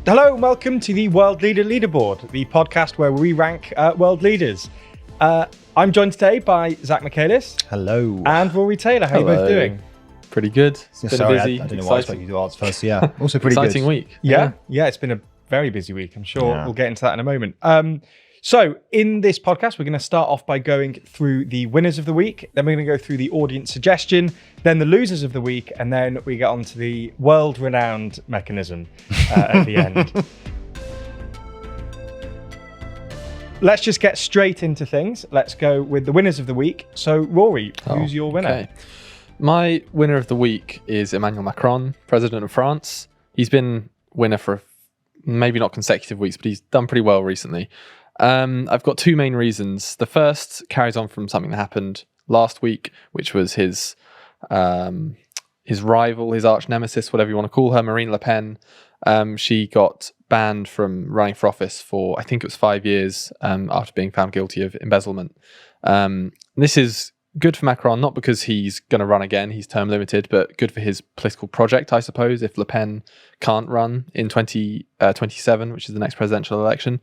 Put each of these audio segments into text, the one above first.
Hello and welcome to the World Leader Leaderboard, the podcast where we rank world leaders. I'm joined today by Zach Michaelis. Hello. And Rory Taylor. How are you both doing? Pretty good. It's been Sorry, busy, I don't know why I expect you to answer first. Yeah, also pretty exciting good. week. Yeah, it's been a very busy week. I'm sure we'll get into that in a moment. So in this podcast, we're going to start off by going through the winners of the week. Then we're going to go through the audience suggestion, then the losers of the week, and then we get on to the world-renowned mechanism at the end. Let's just get straight into things. Let's go with the winners of the week. So Rory, who's your winner? Okay. My winner of the week is Emmanuel Macron, President of France. He's been winner for maybe not consecutive weeks, but he's done pretty well recently. I've got two main reasons. The first carries on from something that happened last week, which was his rival, his arch nemesis, whatever you want to call her, Marine Le Pen. She got banned from running for office for, I think it was 5 years, after being found guilty of embezzlement. This is good for Macron, not because he's going to run again, he's term limited, but good for his political project, I suppose, if Le Pen can't run in 2027, which is the next presidential election.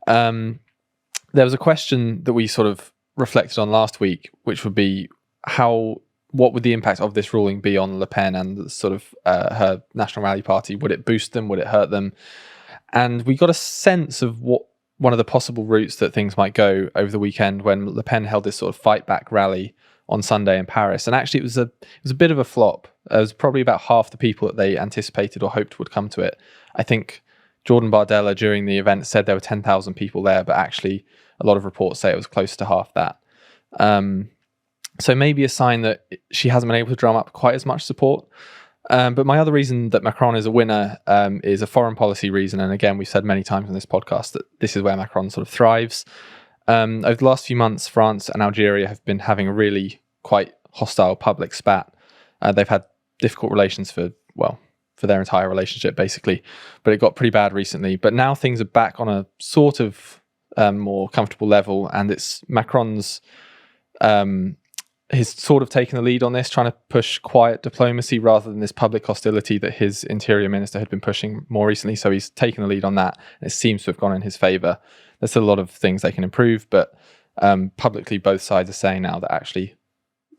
There was a question that we sort of reflected on last week, which would be what would the impact of this ruling be on Le Pen and sort of her National Rally Party? Would it boost them? Would it hurt them? And we got a sense of what one of the possible routes that things might go over the weekend when Le Pen held this sort of fight back rally on Sunday in Paris. And actually, it was a bit of a flop. It was probably about half the people that they anticipated or hoped would come to it. I think Jordan Bardella during the event said there were 10,000 people there, but actually a lot of reports say it was close to half that. So maybe a sign that she hasn't been able to drum up quite as much support. But my other reason that Macron is a winner is a foreign policy reason. And again, we've said many times on this podcast that this is where Macron sort of thrives. Over the last few months, France and Algeria have been having a really quite hostile public spat. They've had difficult relations for their entire relationship, basically. But it got pretty bad recently. But now things are back on a sort of more comfortable level. And it's Macron's... he's sort of taken the lead on this, trying to push quiet diplomacy rather than this public hostility that his interior minister had been pushing more recently. So he's taken the lead on that, and it seems to have gone in his favour. There's still a lot of things they can improve, but publicly both sides are saying now that actually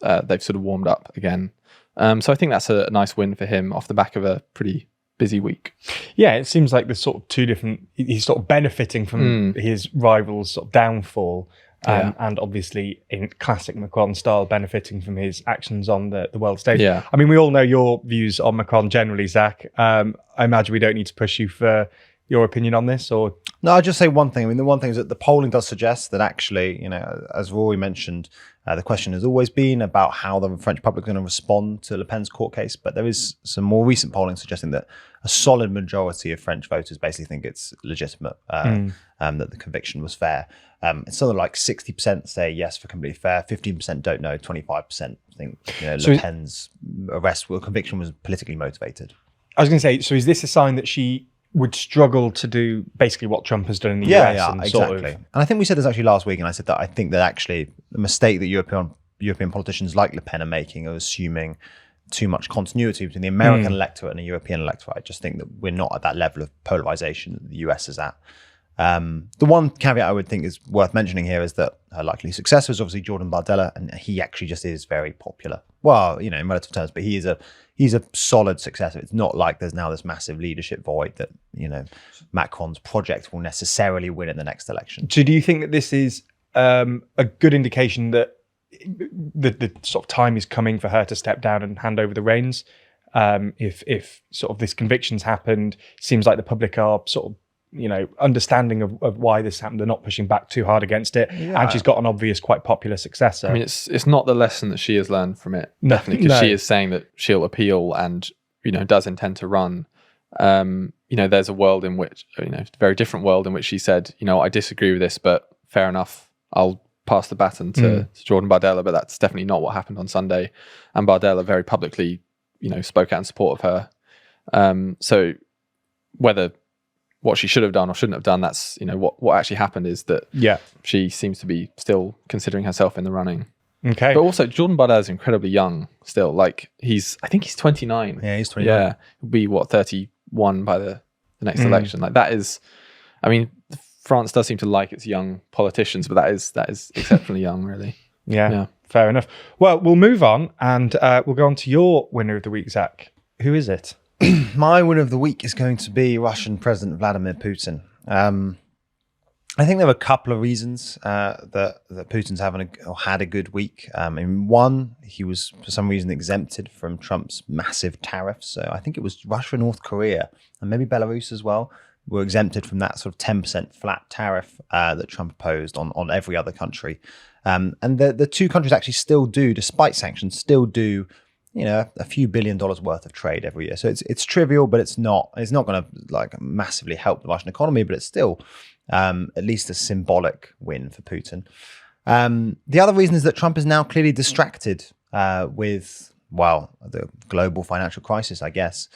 they've sort of warmed up again. So I think that's a nice win for him off the back of a pretty busy week. Yeah, it seems like there's sort of two different... He's sort of benefiting from his rival's sort of downfall. And obviously, in classic Macron style, benefiting from his actions on the world stage. Yeah. I mean, we all know your views on Macron generally, Zach. I imagine we don't need to push you for your opinion on this, or... No, I'll just say one thing. I mean, the one thing is that the polling does suggest that actually, as Rory mentioned, the question has always been about how the French public are going to respond to Le Pen's court case. But there is some more recent polling suggesting that a solid majority of French voters basically think it's legitimate, that the conviction was fair. It's something like 60% say yes for completely fair, 15% don't know, 25% think Le Pen's conviction was politically motivated. I was going to say, so is this a sign that she would struggle to do basically what Trump has done in the US? Yeah, and exactly. And I think we said this actually last week, and I said that I think that actually the mistake that European politicians like Le Pen are making are assuming too much continuity between the American electorate and the European electorate. I just think that we're not at that level of polarization that the US is at. The one caveat I would think is worth mentioning here is that her likely successor is obviously Jordan Bardella, and he actually just is very popular. Well, in relative terms, but he's a solid successor. It's not like there's now this massive leadership void that Macron's project will necessarily win in the next election. So do you think that this is a good indication that the sort of time is coming for her to step down and hand over the reins? If sort of this conviction's happened, seems like the public are sort of understanding of why this happened. They're not pushing back too hard against it. Yeah. And she's got an obvious, quite popular successor. I mean, it's not the lesson that she has learned from it, definitely, because she is saying that she'll appeal and, does intend to run. There's a world in which, a very different world in which she said, I disagree with this, but fair enough, I'll pass the baton to Jordan Bardella, but that's definitely not what happened on Sunday. And Bardella very publicly, spoke out in support of her. So whether what she should have done or shouldn't have done, that's, what actually happened is that she seems to be still considering herself in the running. Okay. But also Jordan Bardella is incredibly young still. Like I think he's 29. Yeah, he's 29. Yeah. He'll be 31 by the the next election. Like that is, I mean, France does seem to like its young politicians, but that is exceptionally young, really. Yeah, fair enough. Well, we'll move on and we'll go on to your winner of the week, Zach. Who is it? My winner of the week is going to be Russian President Vladimir Putin. I think there are a couple of reasons that Putin's had a good week. One, he was for some reason exempted from Trump's massive tariffs. So I think it was Russia, North Korea, and maybe Belarus as well, were exempted from that sort of 10% flat tariff that Trump imposed on every other country. And the two countries actually still do, despite sanctions, a few $1 billion worth of trade every year. So it's trivial, but it's not going to like massively help the Russian economy, but it's still at least a symbolic win for Putin. The other reason is that Trump is now clearly distracted with the global financial crisis, I guess,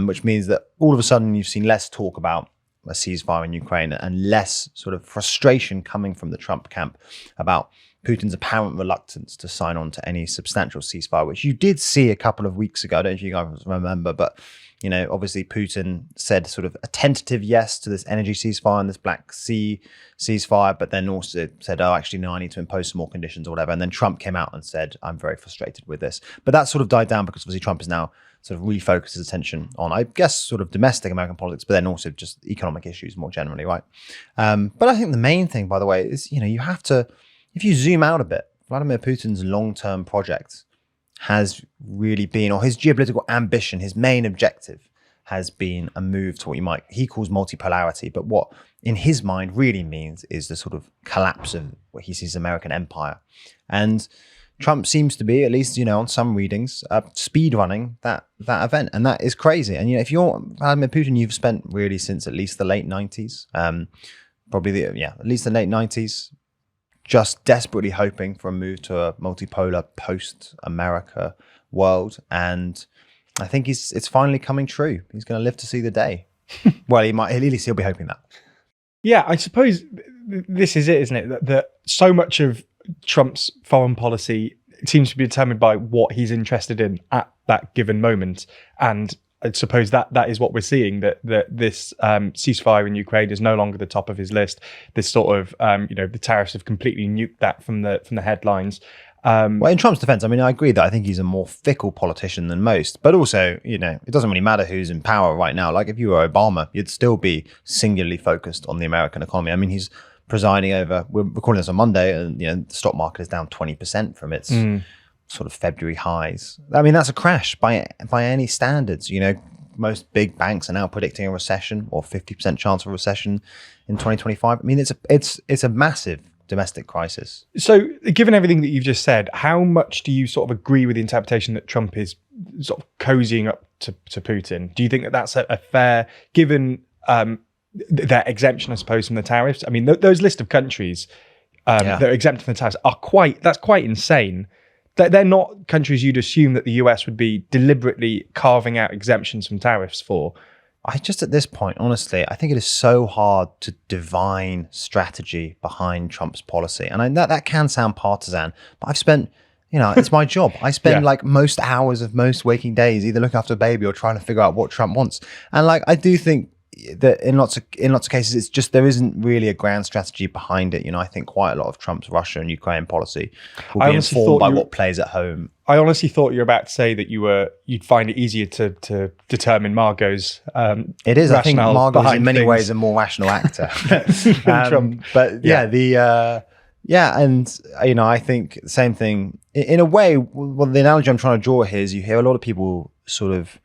which means that all of a sudden you've seen less talk about a ceasefire in Ukraine and less sort of frustration coming from the Trump camp about Putin's apparent reluctance to sign on to any substantial ceasefire, which you did see a couple of weeks ago. I don't know if you guys remember, but obviously Putin said sort of a tentative yes to this energy ceasefire and this Black Sea ceasefire, but then also said, oh, actually, no, I need to impose some more conditions or whatever. And then Trump came out and said, I'm very frustrated with this. But that sort of died down because obviously Trump is now sort of refocused his attention on, I guess, sort of domestic American politics, but then also just economic issues more generally, right? But I think the main thing, by the way, is, you have to, if you zoom out a bit, Vladimir Putin's long-term project has really been, or his geopolitical ambition, his main objective has been a move to what he calls multipolarity, but what in his mind really means is the sort of collapse of what he sees American empire. And Trump seems to be, at least, on some readings, speed running that event. And that is crazy. And, if you're Vladimir Putin, you've spent really since at least the late 90s, at least the late 90s, just desperately hoping for a move to a multipolar post-America world. And I think it's finally coming true. He's going to live to see the day. Well, at least he'll be hoping that. Yeah, I suppose this is it, isn't it? That so much of Trump's foreign policy seems to be determined by what he's interested in at that given moment. And I suppose that is what we're seeing, that this ceasefire in Ukraine is no longer the top of his list. This sort of, the tariffs have completely nuked that from the headlines. Well, in Trump's defense, I mean, I agree that I think he's a more fickle politician than most, but also, it doesn't really matter who's in power right now. Like if you were Obama, you'd still be singularly focused on the American economy. I mean, he's presiding over, we're recording this on Monday, and the stock market is down 20% from its sort of February highs. I mean, that's a crash by any standards. Most big banks are now predicting a recession or 50% chance of a recession in 2025. I mean, it's a massive domestic crisis. So, given everything that you've just said, how much do you sort of agree with the interpretation that Trump is sort of cozying up to Putin? Do you think that that's a fair, given their exemption, I suppose, from the tariffs? I mean, those list of countries that are exempt from the tariffs that's quite insane. They're not countries you'd assume that the US would be deliberately carving out exemptions from tariffs for. I just, at this point, honestly, I think it is so hard to divine strategy behind Trump's policy. And that can sound partisan, but I've spent, it's my job. I spend like most hours of most waking days either looking after a baby or trying to figure out what Trump wants. And like, I do think that in lots of cases, it's just, there isn't really a grand strategy behind it. I think quite a lot of Trump's Russia and Ukraine policy will be informed by what plays at home. I honestly thought you were about to say that you'd find it easier to determine Margot's it is. I think Margot is in many ways a more rational actor. But and I think the same thing in a way. Well, the analogy I'm trying to draw here is you hear a lot of people sort of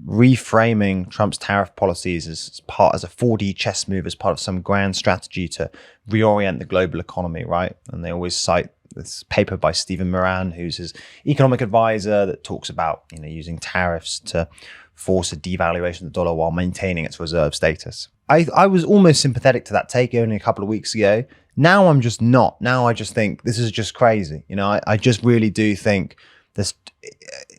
reframing Trump's tariff policies as a 4D chess move, as part of some grand strategy to reorient the global economy, right? And they always cite this paper by Stephen Moran, who's his economic advisor, that talks about using tariffs to force a devaluation of the dollar while maintaining its reserve status. I was almost sympathetic to that take only a couple of weeks ago. Now I'm just not. Now I just think this is just crazy. I just really do think this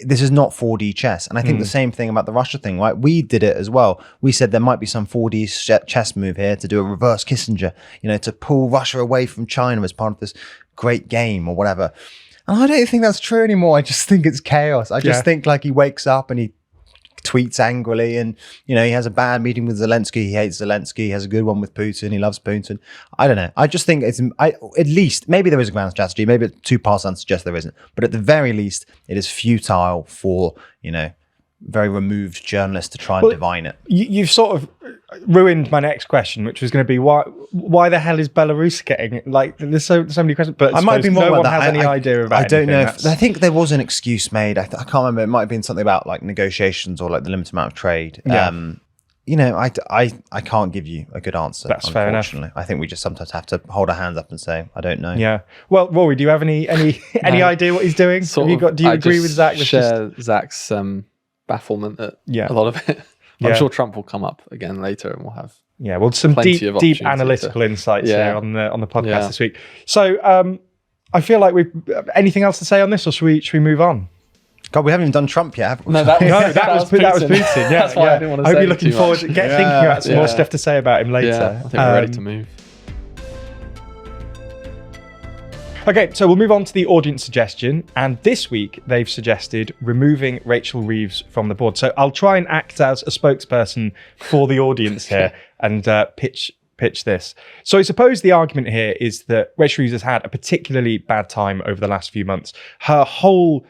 is not 4D chess. And I think the same thing about the Russia thing, right? We did it as well. We said there might be some 4D chess move here to do a reverse Kissinger, to pull Russia away from China as part of this great game or whatever. And I don't think that's true anymore. I just think it's chaos. I just think like he wakes up and he tweets angrily, and he has a bad meeting with Zelensky. He hates Zelensky. He has a good one with Putin. He loves Putin. I don't know. I just think at least maybe there is a grand strategy. Maybe two partisans suggest there isn't. But at the very least, it is futile for very removed journalists to try and divine it. You've sort of ruined my next question, which was going to be why the hell is Belarus getting there's so many questions, but I might be wrong no about one that. has any idea about. I don't know. I think there was an excuse made. I can't remember. It might have been something about negotiations or the limited amount of trade. Yeah. I can't give you a good answer. That's fair enough. I think we just sometimes have to hold our hands up and say, I don't know. Yeah. Well, Rory, do you have any idea what he's doing? Do you agree with Zach? Share Zach's bafflement at a lot of it. I'm sure Trump will come up again later, and we'll have some plenty of deep analytical insights here on the podcast this week. So I feel like anything else to say on this, or should we move on? God, we haven't even done Trump yet, have we? No, that was Putin. Yeah, that's why I didn't want to I say hope you're looking too forward much. to thinking about some more stuff to say about him later. Yeah, I think we're ready to move. Okay, so we'll move on to the audience suggestion. And this week, they've suggested removing Rachel Reeves from the board. So I'll try and act as a spokesperson for the audience here and pitch this. So I suppose the argument here is that Rachel Reeves has had a particularly bad time over the last few months. Her whole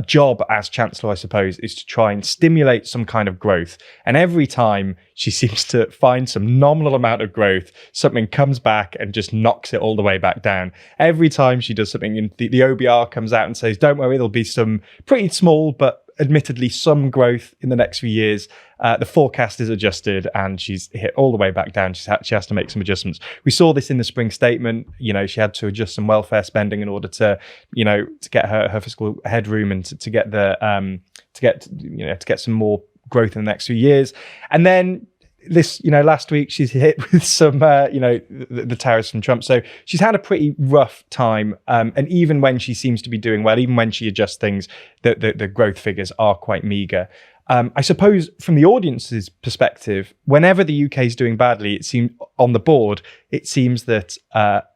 job as Chancellor, I suppose, is to try and stimulate some kind of growth. And every time she seems to find some nominal amount of growth, something comes back and just knocks it all the way back down. Every time she does something, the OBR comes out and says, don't worry, there'll be some pretty small, but admittedly some growth in the next few years. The forecast is adjusted and she's hit all the way back down. She has to make some adjustments. We saw this in the spring statement. She had to adjust some welfare spending in order to get her fiscal headroom and to get to get some more growth in the next few years. And then last week she's hit with some, the tariffs from Trump. So she's had a pretty rough time. And even when she seems to be doing well, even when she adjusts things, the growth figures are quite meager. I suppose from the audience's perspective, whenever the UK is doing badly, it seems on the board, it seems that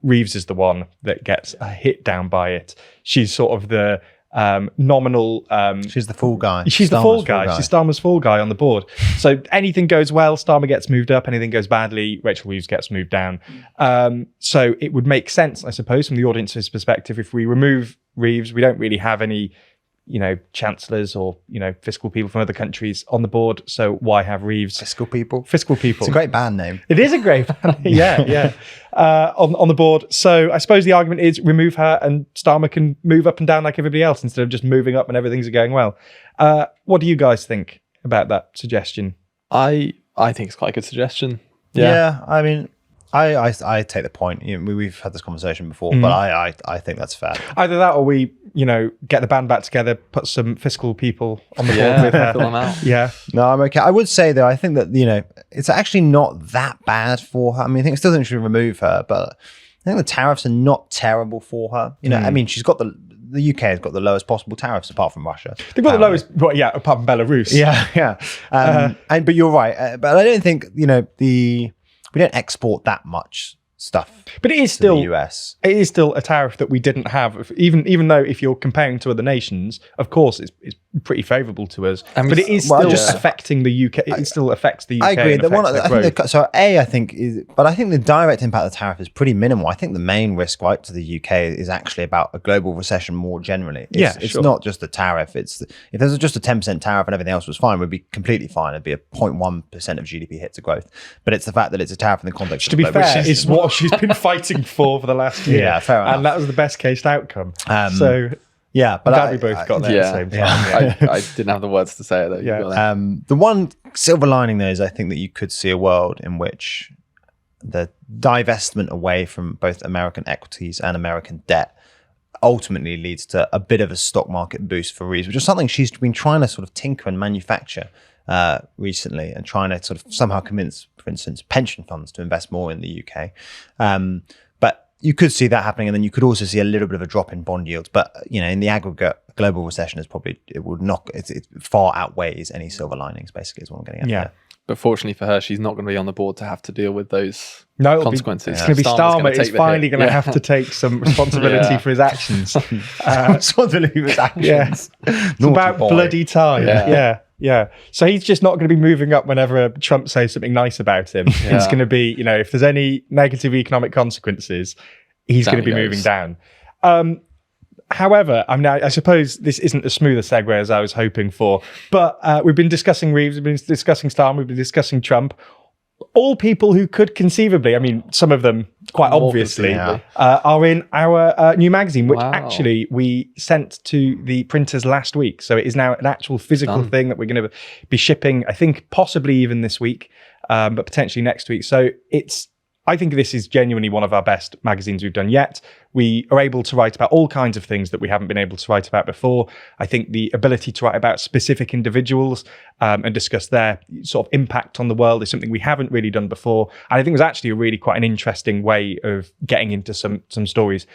Reeves is the one that gets hit down by it. She's sort of the nominal. She's the fall guy. She's the fall guy. She's Starmer's fall guy on the board. So anything goes well, Starmer gets moved up. Anything goes badly, Rachel Reeves gets moved down. So it would make sense, I suppose, from the audience's perspective, if we remove Reeves, we don't really have any chancellors or, fiscal people from other countries on the board. So why have Reeves? Fiscal people. It's a great band name. It is a great band. Yeah. On the board. So I suppose the argument is remove her and Starmer can move up and down like everybody else instead of just moving up when everything's going well. What do you guys think about that suggestion? I think it's quite a good suggestion. Yeah, I mean, I take the point. We've had this conversation before, but I think that's fair. Either that, or we, get the band back together, put some fiscal people on the board with her. Fill them out. Yeah. No, I'm okay. I would say though, I think that it's actually not that bad for her. I mean, I still think we should remove her, but I think the tariffs are not terrible for her. I mean, she's got the UK has got the lowest possible tariffs apart from Russia. They've got the lowest, apart from Belarus. Yeah. But you're right. But I don't think we don't export that much stuff. But it is to the still US. It is still a tariff that we didn't have. Even though if you're comparing to other nations, of course it's pretty favourable to us. But it is still affecting the UK. It still affects the UK. I agree. I think the direct impact of the tariff is pretty minimal. I think the main risk right to the UK is actually about a global recession more generally. It's not just the tariff. If there's just a 10% tariff and everything else was fine, we'd be completely fine. It'd be a 0.1% of GDP hit to growth. But it's the fact that it's a tariff in the context of to be fair, it's what she's been fighting for the last year. Yeah, fair enough. And that was the best case outcome. Yeah, but I'm glad we both got there at the same time. I didn't have the words to say it though. Yeah. The one silver lining though is I think that you could see a world in which the divestment away from both American equities and American debt ultimately leads to a bit of a stock market boost for Reeves, which is something she's been trying to sort of tinker and manufacture recently, and trying to sort of somehow convince, for instance, pension funds to invest more in the UK. But you could see that happening, and then you could also see a little bit of a drop in bond yields. But in the aggregate, global recession is probably it far outweighs any silver linings. Basically, is what I'm getting at. Yeah. But fortunately for her, she's not going to be on the board to have to deal with those consequences. It's going to be Starmer. He's finally going to have to take some responsibility for his actions. Responsibility for his actions. It's about bloody time. Yeah. Yeah. So he's just not going to be moving up whenever Trump says something nice about him. It's going to be, if there's any negative economic consequences, he's going to be moving down. However, I suppose this isn't as smooth a segue as I was hoping for, but we've been discussing Reeves, we've been discussing Starmer, we've been discussing Trump. All people who could conceivably, some of them quite obviously, are in our new magazine, which actually we sent to the printers last week. So it is now an actual physical thing that we're going to be shipping, I think possibly even this week, but potentially next week. So I think this is genuinely one of our best magazines we've done yet. We are able to write about all kinds of things that we haven't been able to write about before. I think the ability to write about specific individuals and discuss their sort of impact on the world is something we haven't really done before. And I think it was actually a really quite an interesting way of getting into some stories.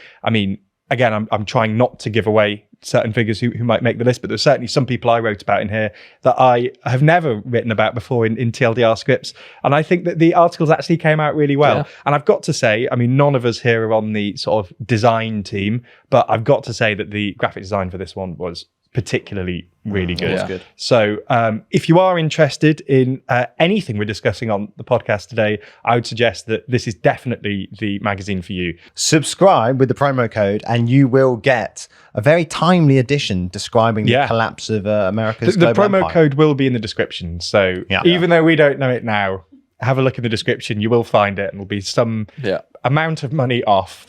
Again, I'm trying not to give away certain figures who might make the list, but there's certainly some people I wrote about in here that I have never written about before in TLDR scripts. And I think that the articles actually came out really well. Yeah. And I've got to say, none of us here are on the sort of design team, but I've got to say that the graphic design for this one was particularly really good. Yeah. Good. So if you are interested in anything we're discussing on the podcast today, I would suggest that this is definitely the magazine for you. Subscribe with the promo code and you will get a very timely edition describing the collapse of America's global promo empire. Code will be in the description. So even though we don't know it now, have a look in the description. You will find it and there'll be some amount of money off.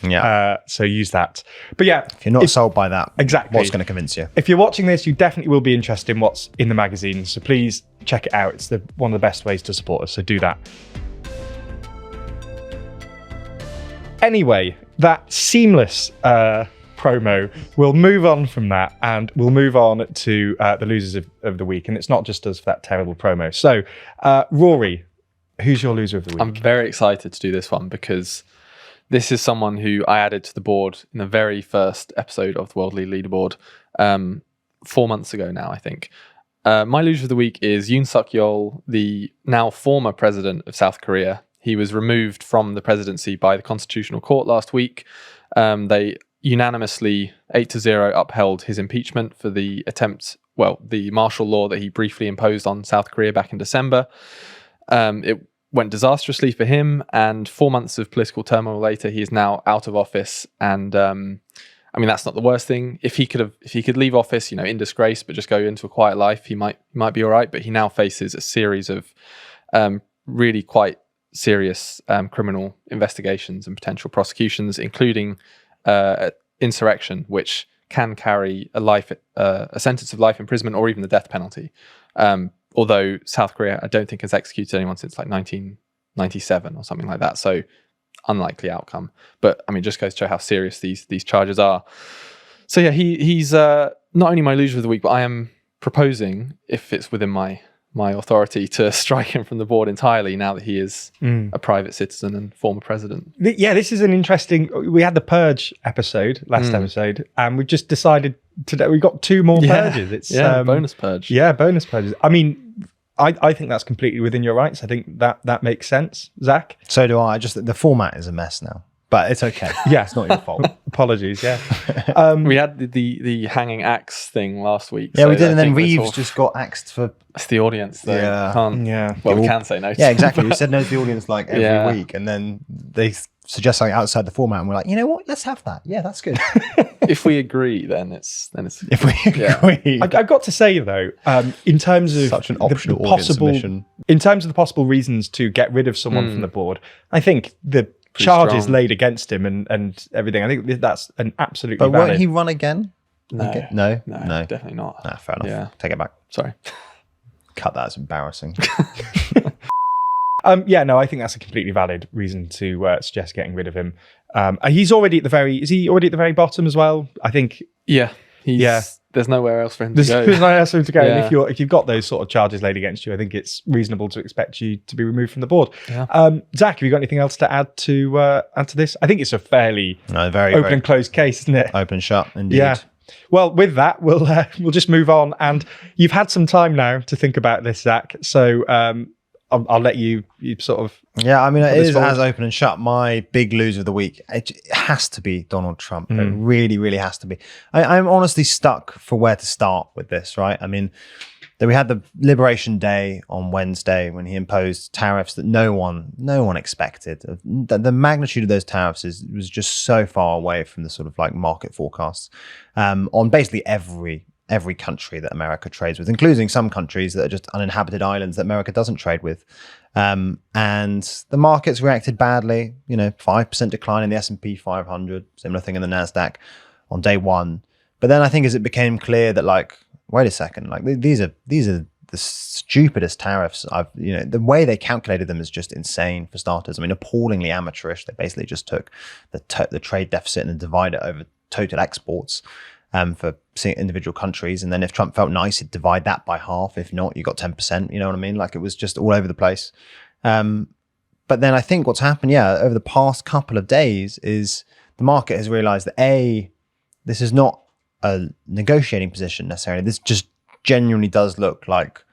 So use that. But if you're not sold by that, exactly, what's going to convince you? If you're watching this, you definitely will be interested in what's in the magazine. So please check it out. It's one of the best ways to support us. So do that. Anyway, that seamless promo, we'll move on from that and we'll move on to the losers of the week. And it's not just us for that terrible promo. So Rory, who's your loser of the week? I'm very excited to do this one because this is someone who I added to the board in the very first episode of the Worldly Leaderboard 4 months ago now, I think. My loser of the week is Yoon Suk-yeol, the now former president of South Korea. He was removed from the presidency by the Constitutional Court last week. They unanimously 8-0 upheld his impeachment for the martial law that he briefly imposed on South Korea back in December. It went disastrously for him, and 4 months of political turmoil later, he is now out of office. And that's not the worst thing. If he could leave office, in disgrace, but just go into a quiet life, he might be all right. But he now faces a series of really quite serious criminal investigations and potential prosecutions, including insurrection, which can carry a sentence of life imprisonment or even the death penalty. Although South Korea, I don't think has executed anyone since 1997 or something like that. So unlikely outcome. But just goes to show how serious these charges are. So he's not only my loser of the week, but I am proposing, if it's within my authority, to strike him from the board entirely now that he is a private citizen and former president. This is an interesting... We had the Purge episode, last episode, and we've just decided today we've got 2 more purges. It's bonus purge. Yeah, bonus purges. I think that's completely within your rights. I think that makes sense, Zach. So do I. Just the format is a mess now, but it's okay. It's not your fault. Apologies. We had the hanging axe thing last week. Yeah, so we did, and then Reeves just got axed for... It's the audience, though. Yeah. Well, we can say no. Yeah, exactly. We said no to the audience every week, and then they suggest something outside the format, and we're like, you know what? Let's have that. Yeah, that's good. If we agree, then it's if we agree. I've got to say though, in terms of such an optional in terms of the possible reasons to get rid of someone from the board, I think the charges strong. laid against him and everything, I think that's an absolutely But valid. won't he run again? No, No, definitely not. Nah, fair enough. Yeah. Take it back. Sorry. Cut that. It's embarrassing. I think that's a completely valid reason to suggest getting rid of him. He's already at the very bottom as well? I think. Yeah. There's nowhere else for him to go. There's nowhere else for him to go. Yeah. And if you've got those sort of charges laid against you, I think it's reasonable to expect you to be removed from the board. Yeah. Zach, have you got anything else to add to this? I think it's a fairly very open and closed case, isn't it? Open shut, indeed. Yeah. Well, with that, we'll just move on. And you've had some time now to think about this, Zach. So I'll let you sort of... Yeah, it is as open and shut. My big loser of the week, it has to be Donald Trump. It really, really has to be. I'm honestly stuck for where to start with this, right? Then we had the Liberation Day on Wednesday when he imposed tariffs that no one expected. The magnitude of those tariffs was just so far away from the sort of like market forecasts on basically every country that America trades with, including some countries that are just uninhabited islands that America doesn't trade with. And the markets reacted badly, 5% decline in the S&P 500, similar thing in the NASDAQ on day one. But then I think as it became clear that like, wait a second, like these are the stupidest tariffs. The way they calculated them is just insane for starters. I mean, appallingly amateurish. They basically just took the trade deficit and divided it over total exports for individual countries. And then if Trump felt nice, he'd divide that by half. If not, you got 10%, you know what I mean? Like it was just all over the place. But then I think what's happened, over the past couple of days is the market has realized that this is not a negotiating position necessarily. This just genuinely does look like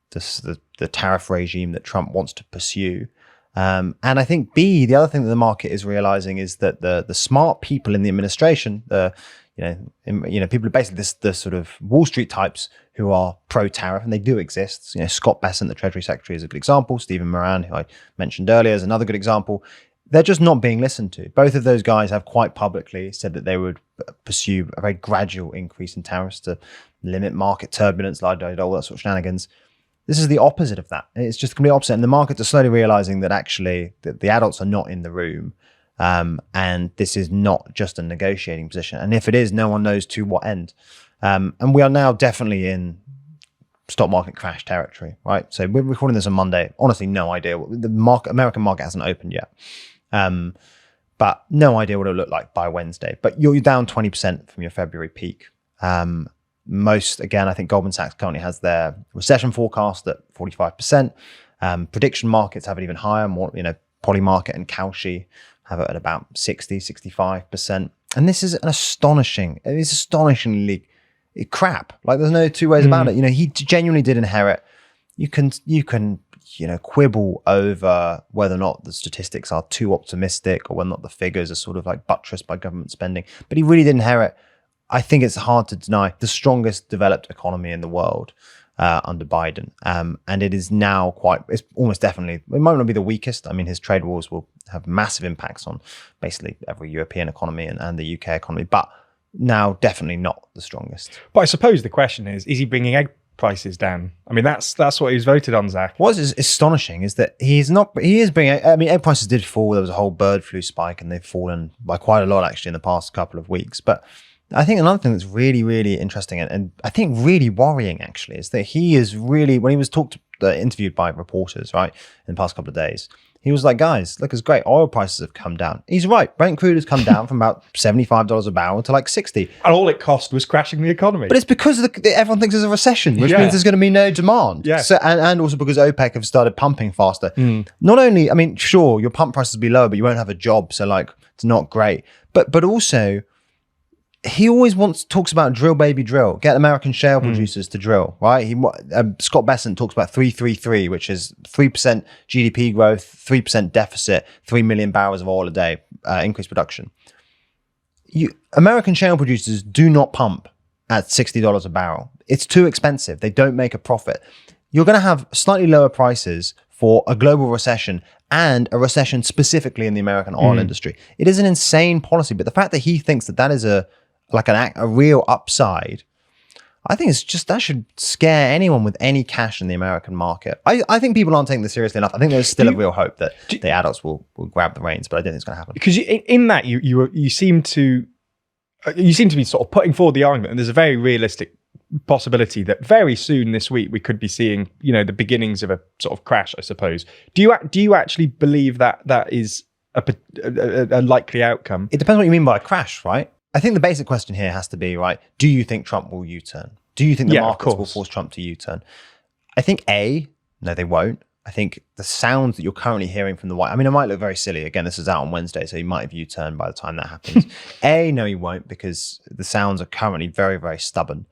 the tariff regime that Trump wants to pursue. And I think the other thing that the market is realizing is that the smart people in the administration, people are basically the sort of Wall Street types who are pro-tariff, and they do exist. Scott Bessent, the Treasury Secretary, is a good example. Stephen Moran, who I mentioned earlier, is another good example. They're just not being listened to. Both of those guys have quite publicly said that they would pursue a very gradual increase in tariffs to limit market turbulence, all that sort of shenanigans. This is the opposite of that. It's just the complete opposite. And the markets are slowly realizing that actually the adults are not in the room. And this is not just a negotiating position. And if it is, no one knows to what end. And we are now definitely in stock market crash territory, right? So we're recording this on Monday. Honestly, no idea. The American market hasn't opened yet. But no idea what it'll look like by Wednesday. But you're down 20% from your February peak. I think Goldman Sachs currently has their recession forecast at 45%. Prediction markets have it even higher. More, Polymarket and Kalshi have it at about 65%. And this is astonishingly crap. Like there's no two ways about it. He genuinely did inherit. You can quibble over whether or not the statistics are too optimistic or whether or not the figures are sort of like buttressed by government spending. But he really did inherit, I think it's hard to deny, the strongest developed economy in the world under Biden. And it is now it's almost definitely, it might not be the weakest. I mean, his trade wars will have massive impacts on basically every European economy and the UK economy, but now definitely not the strongest. But I suppose the question is he bringing egg prices down? I mean, that's what he was voted on, Zach. What is astonishing is that he is bringing, I mean, egg prices did fall. There was a whole bird flu spike and they've fallen by quite a lot actually in the past couple of weeks. But I think another thing that's really, really interesting and I think really worrying actually is that he is really, when he was interviewed by reporters, right, in the past couple of days, he was like, guys, look, it's great. Oil prices have come down. He's right. Brent crude has come down from about $75 a barrel to like 60. And all it cost was crashing the economy. But it's because everyone thinks there's a recession, which means there's going to be no demand. Yeah. So, and also because OPEC have started pumping faster. Not only, I mean, sure, your pump prices will be lower, but you won't have a job. So like, it's not great. But also, he always talks about drill, baby, drill. Get American shale producers to drill, right? Scott Bessent talks about 3-3-3, which is 3% GDP growth, 3% deficit, 3 million barrels of oil a day, increased production. American shale producers do not pump at $60 a barrel. It's too expensive. They don't make a profit. You're going to have slightly lower prices for a global recession and a recession specifically in the American oil industry. It is an insane policy, but the fact that he thinks that is a real upside, I think that should scare anyone with any cash in the American market. I think people aren't taking this seriously enough. I think there's still a real hope that the adults will grab the reins, but I don't think it's going to happen. Because in that you seem to be sort of putting forward the argument, and there's a very realistic possibility that very soon this week we could be seeing, the beginnings of a sort of crash, I suppose. Do you actually believe that is a likely outcome? It depends what you mean by a crash, right? I think the basic question here has to be, right, do you think Trump will U-turn? Do you think the markets will force Trump to U-turn? I think no, they won't. I think the sounds that you're currently hearing from the White, I mean, it might look very silly. Again, this is out on Wednesday, so he might have U-turned by the time that happens. No, he won't, because the sounds are currently very, very stubborn.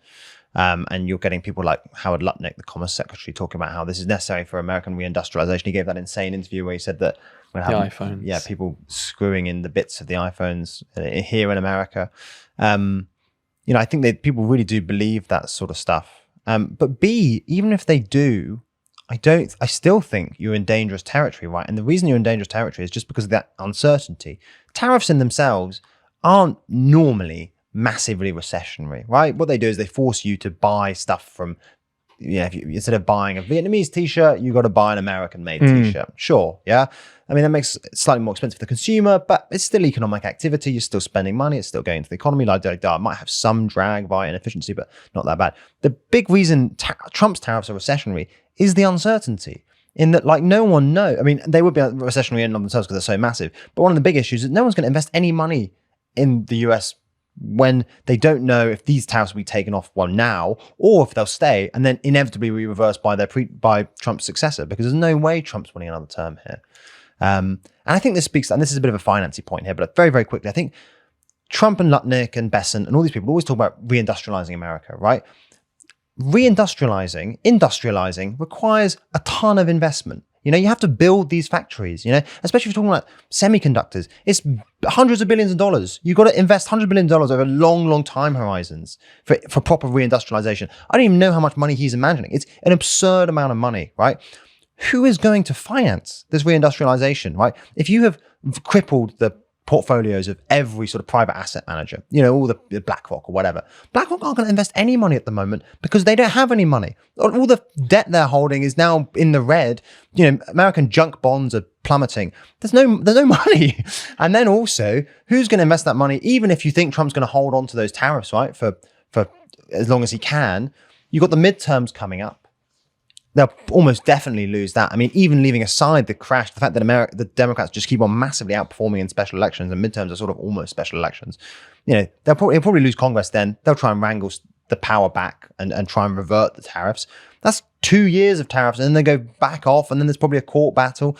And you're getting people like Howard Lutnick, the Commerce Secretary, talking about how this is necessary for American reindustrialization. He gave that insane interview where he said that we're having iPhones. People screwing in the bits of the iPhones here in America. I think that people really do believe that sort of stuff. But B, even if they do, I still think you're in dangerous territory, right? And the reason you're in dangerous territory is just because of that uncertainty. Tariffs in themselves aren't normally massively recessionary, right? What they do is they force you to buy stuff from, instead of buying a Vietnamese t-shirt, you got to buy an American-made t-shirt. Sure, yeah. I mean, that makes it slightly more expensive for the consumer, but it's still economic activity. You're still spending money. It's still going into the economy. It might have some drag via inefficiency, but not that bad. The big reason Trump's tariffs are recessionary is the uncertainty. In that, like, no one knows. I mean, they would be recessionary in themselves because they're so massive. But one of the big issues is no one's going to invest any money in the US when they don't know if these tariffs will be taken off now, or if they'll stay and then inevitably be reversed by Trump's successor, because there's no way Trump's winning another term here. And I think this speaks, and this is a bit of a financy point here, but very, very quickly, I think Trump and Lutnick and Besant and all these people always talk about reindustrializing America, right? Industrializing requires a ton of investment. You have to build these factories, especially if you're talking about semiconductors. It's hundreds of billions of dollars. You've got to invest hundreds of billions of dollars over long, long time horizons for proper reindustrialization. I don't even know how much money he's imagining. It's an absurd amount of money, right? Who is going to finance this reindustrialization, right? If you have crippled the portfolios of every sort of private asset manager, all the BlackRock or whatever. BlackRock aren't going to invest any money at the moment because they don't have any money. All the debt they're holding is now in the red. American junk bonds are plummeting. There's no money. And then also, who's going to invest that money? Even if you think Trump's going to hold on to those tariffs, right, for as long as he can, you've got the midterms coming up. They'll almost definitely lose that. I mean, even leaving aside the crash, the fact that the Democrats just keep on massively outperforming in special elections, and midterms are sort of almost special elections. They'll probably lose Congress then. They'll try and wrangle the power back and try and revert the tariffs. That's 2 years of tariffs, and then they go back off, and then there's probably a court battle.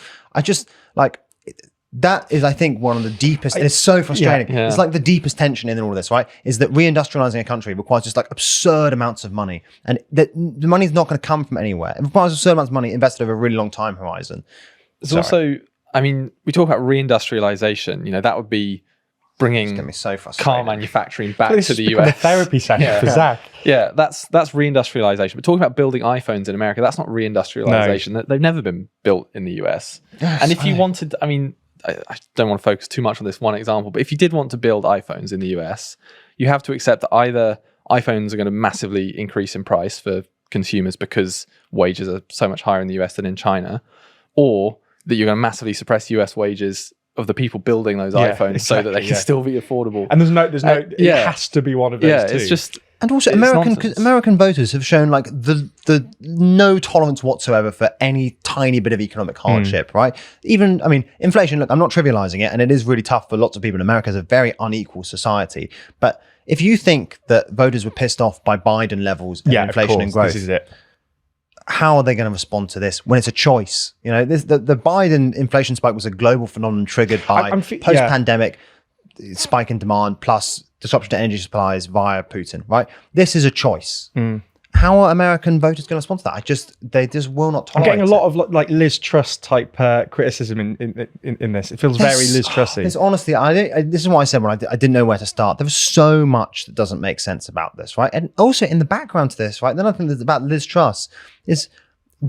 That is, I think, one of the deepest, and it's so frustrating. Yeah. It's like the deepest tension in all of this, right? Is that reindustrializing a country requires just like absurd amounts of money. And the money's not going to come from anywhere. It requires absurd amounts of money invested over a really long time horizon. There's also, I mean, we talk about reindustrialization, that would be bringing car manufacturing back to the US. A therapy session for Zach. Yeah, that's reindustrialization. But talking about building iPhones in America, that's not reindustrialization. No. They've never been built in the US. Yes, and if you wanted, I mean, I don't want to focus too much on this one example, but if you did want to build iPhones in the US, you have to accept that either iPhones are going to massively increase in price for consumers because wages are so much higher in the US than in China, or that you're going to massively suppress US wages of the people building those iPhones so that they can still be affordable. And there's no, it has to be one of those two. It's just... And also, American voters have shown like the no tolerance whatsoever for any tiny bit of economic hardship, right? Even, I mean, inflation, look, I'm not trivializing it, and it is really tough for lots of people in America. It's a very unequal society. But if you think that voters were pissed off by Biden levels of inflation and growth, this is it. How are they going to respond to this when it's a choice? The Biden inflation spike was a global phenomenon triggered by post-pandemic spike in demand plus disruption to energy supplies via Putin, right? This is a choice. How are American voters going to respond to that? They just will not tolerate it. I'm getting a lot of like Liz Truss type criticism in this. It feels very Liz Trussy. It's honestly, this is what I said when I didn't know where to start. There was so much that doesn't make sense about this, right? And also in the background to this, right? Another thing that's about Liz Truss is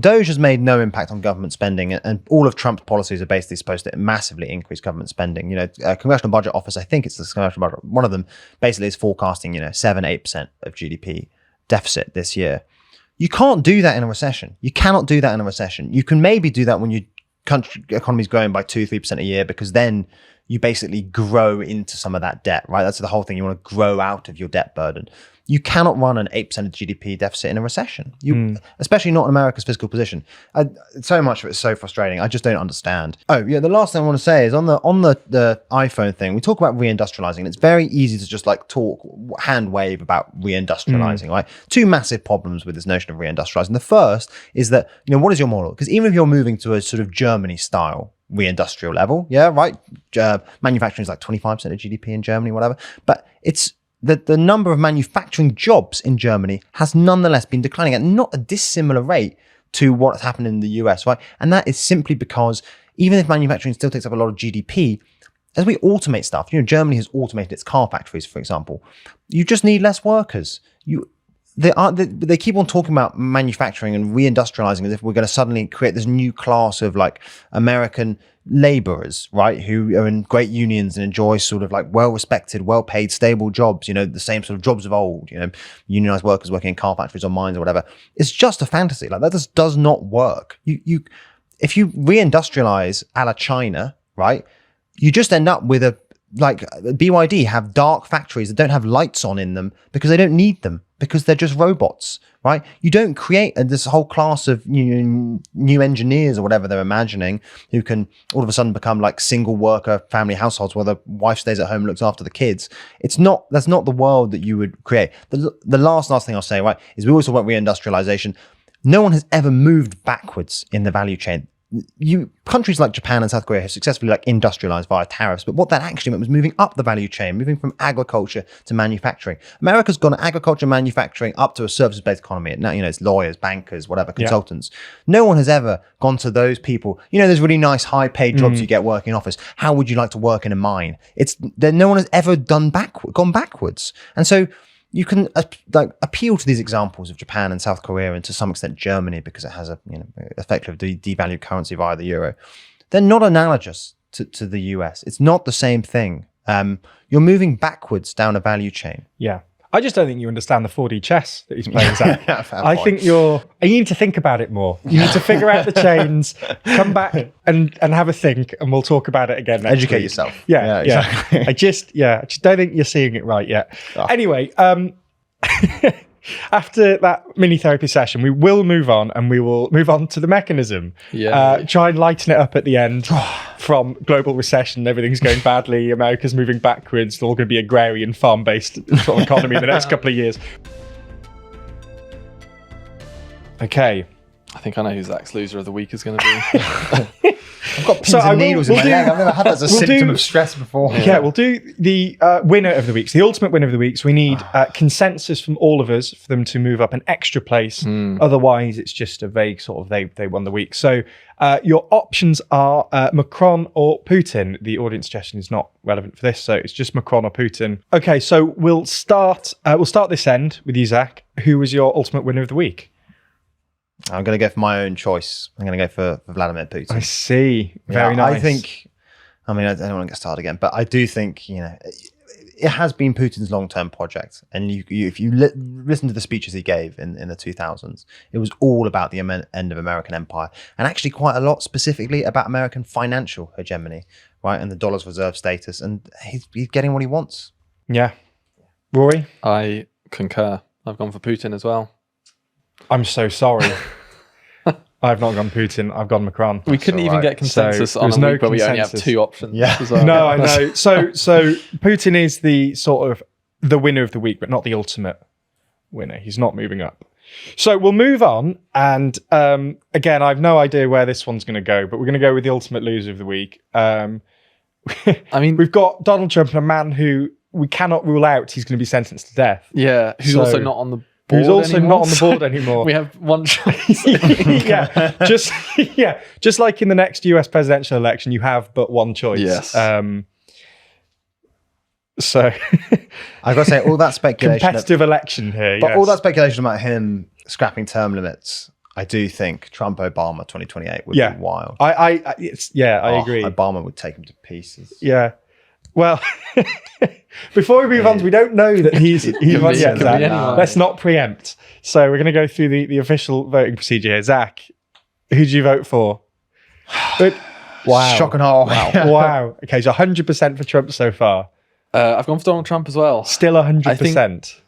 Doge has made no impact on government spending, and all of Trump's policies are basically supposed to massively increase government spending. Congressional Budget Office, I think it's the Congressional Budget, one of them basically is forecasting, 7-8% of GDP deficit this year. You can't do that in a recession. You cannot do that in a recession. You can maybe do that when your country economy is growing by 2-3% a year, because then you basically grow into some of that debt, right? That's the whole thing. You want to grow out of your debt burden. You cannot run an 8% of GDP deficit in a recession, especially not in America's fiscal position. So much of it is so frustrating. I just don't understand. Oh, yeah, the last thing I want to say is on the iPhone thing, we talk about reindustrializing, and it's very easy to just like hand wave about reindustrializing, right? Two massive problems with this notion of reindustrializing. The first is that, what is your model? Because even if you're moving to a sort of Germany style reindustrial level, yeah, right? Manufacturing is like 25% of GDP in Germany, whatever. But it's the number of manufacturing jobs in Germany has nonetheless been declining at not a dissimilar rate to what has happened in the US, right? And that is simply because even if manufacturing still takes up a lot of GDP, as we automate stuff, Germany has automated its car factories, for example. You just need less workers. they keep on talking about manufacturing and reindustrializing as if we're going to suddenly create this new class of like American laborers, right, who are in great unions and enjoy sort of like well-respected, well-paid, stable jobs, the same sort of jobs of old, unionized workers working in car factories or mines or whatever. It's just a fantasy. Like that just does not work. If you reindustrialize a la China, right, you just end up with like BYD have dark factories that don't have lights on in them because they don't need them, because they're just robots, right? You don't create this whole class of new engineers or whatever they're imagining who can all of a sudden become like single worker family households where the wife stays at home and looks after the kids. That's not the world that you would create. The last thing I'll say, right, is we always talk about reindustrialization. No one has ever moved backwards in the value chain. Countries like Japan and South Korea have successfully like industrialized via tariffs, but what that actually meant was moving up the value chain, moving from agriculture to manufacturing. America's gone agriculture, manufacturing up to a services-based economy. Now, it's lawyers, bankers, whatever, consultants. No one has ever gone to those people. Those really nice high-paid jobs you get working in office. How would you like to work in a mine? No one has ever gone backwards. And so you can appeal to these examples of Japan and South Korea and to some extent Germany because it has a effectively devalued currency via the euro. They're not analogous to the US. It's not the same thing. You're moving backwards down a value chain. Yeah. I just don't think you understand the 4D chess that he's playing, Zach. I think you need to think about it more. You need to figure out the chains, come back and have a think, and we'll talk about it again next Educate week. yourself. Yeah, exactly. I just don't think you're seeing it right yet. Oh. Anyway, after that mini therapy session, we will move on, and we will move on to the mechanism. Yeah. Try and lighten it up at the end. From global recession, everything's going badly, America's moving backwards, it's all going to be agrarian, farm-based sort of economy in the next couple of years. Okay. I think I know who Zach's loser of the week is going to be. I've got pins and needles in my leg. I've never had that as a symptom of stress before. Yeah, we'll do the winner of the week. So the ultimate winner of the week. So we need consensus from all of us for them to move up an extra place. Otherwise, it's just a vague sort of they won the week. So your options are Macron or Putin. The audience suggestion is not relevant for this, so it's just Macron or Putin. Okay, so we'll start this end with you, Zach. Who was your ultimate winner of the week? I'm going to go for my own choice. I'm going to go for Vladimir Putin. I see. Very nice. I think, I don't want to get started again, but I do think, it has been Putin's long-term project. And if you listen to the speeches he gave in the 2000s, it was all about the end of American empire. And actually quite a lot specifically about American financial hegemony, right? And the dollar's reserve status. And he's getting what he wants. Yeah. Rory? I concur. I've gone for Putin as well. I'm so sorry. I've not gone Putin. I've gone Macron. We couldn't even get consensus on a week where we only have two options. Yeah. Well. No, I know. So Putin is the sort of the winner of the week, but not the ultimate winner. He's not moving up. So we'll move on. And again, I have no idea where this one's going to go, but we're going to go with the ultimate loser of the week. We've got Donald Trump and a man who we cannot rule out he's going to be sentenced to death. Yeah, who's also not on the who's also not on the board anymore. We have one choice. Just like in the next US presidential election, you have but one choice. Yes. So I've got to say, all that speculation, competitive election here. But all that speculation about him scrapping term limits, I do think Trump Obama 2028 would be wild. I agree. Obama would take him to pieces. Yeah. Well, before we move on, we don't know that he's won yet. Let's not preempt. So we're going to go through the official voting procedure here. Zach, who did you vote for? Wow. Shock and awe. Wow. Okay, so 100% for Trump so far. I've gone for Donald Trump as well. Still 100%. I think,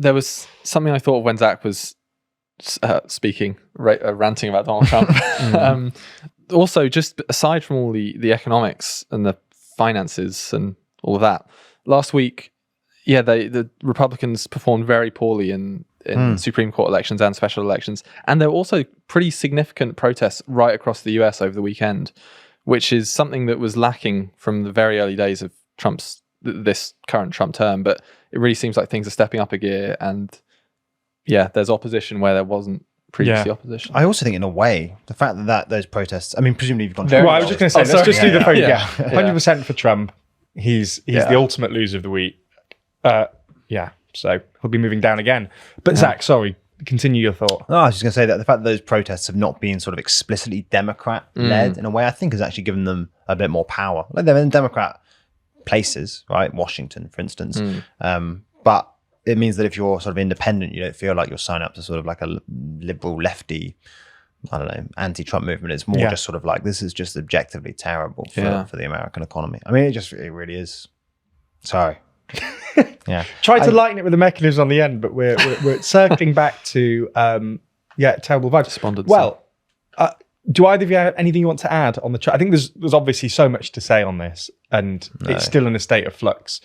there was something I thought of when Zach was speaking, ranting about Donald Trump. Also, just aside from all the economics and the finances and all of that, last week, the Republicans performed very poorly in Supreme Court elections and special elections. And there were also pretty significant protests right across the US over the weekend, which is something that was lacking from the very early days of this current Trump term. But it really seems like things are stepping up a gear, and there's opposition where there wasn't previously opposition. I also think, in a way, the fact that those protests, presumably you've gone... I was just going to say, let's just do the vote. 100% for Trump. He's the ultimate loser of the week. So he'll be moving down again. But Zach, sorry, continue your thought. No, I was just going to say that the fact that those protests have not been sort of explicitly Democrat-led in a way, I think has actually given them a bit more power. Like they're in Democrat places, right? Washington, for instance. But it means that if you're sort of independent, you don't feel like you're signed up to sort of like a liberal, lefty, I don't know, anti-Trump movement. It's more just sort of like, this is just objectively terrible for the American economy. I mean, it really is. Sorry. Try to lighten it with the mechanism on the end, but we're circling back to terrible vibes. Despondency. Well, do either of you have anything you want to add on the I think there's obviously so much to say on this, and it's still in a state of flux.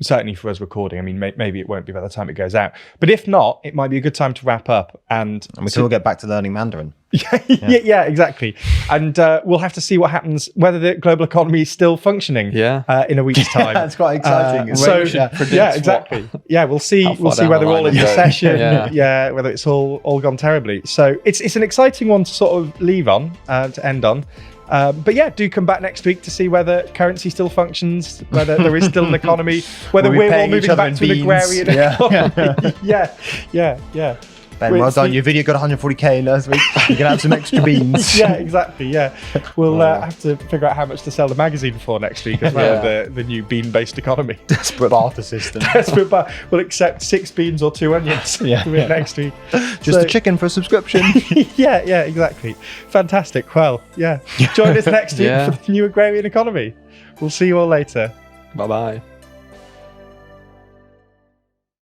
Certainly for us recording. I mean, maybe it won't be by the time it goes out, but if not, it might be a good time to wrap up and we can all get back to learning Mandarin. Yeah, exactly. And we'll have to see what happens, whether the global economy is still functioning in a week's time. That's quite exciting. Exactly. Yeah, we'll see whether we're all in recession. Whether it's all gone terribly. So it's an exciting one to sort of leave on, to end on. But yeah, do come back next week to see whether currency still functions, whether there is still an economy, whether we're all moving back to an agrarian economy. Yeah. Ben, well done. Your video got 140k last week. You can have some extra beans. Yeah, exactly. Yeah, we'll have to figure out how much to sell the magazine for next week as well. The new bean-based economy. Desperate barter system. Desperate barter. We'll accept 6 beans or 2 onions next week. Just a chicken for a subscription. Yeah, exactly. Fantastic. Well, join us next week for the new agrarian economy. We'll see you all later. Bye-bye.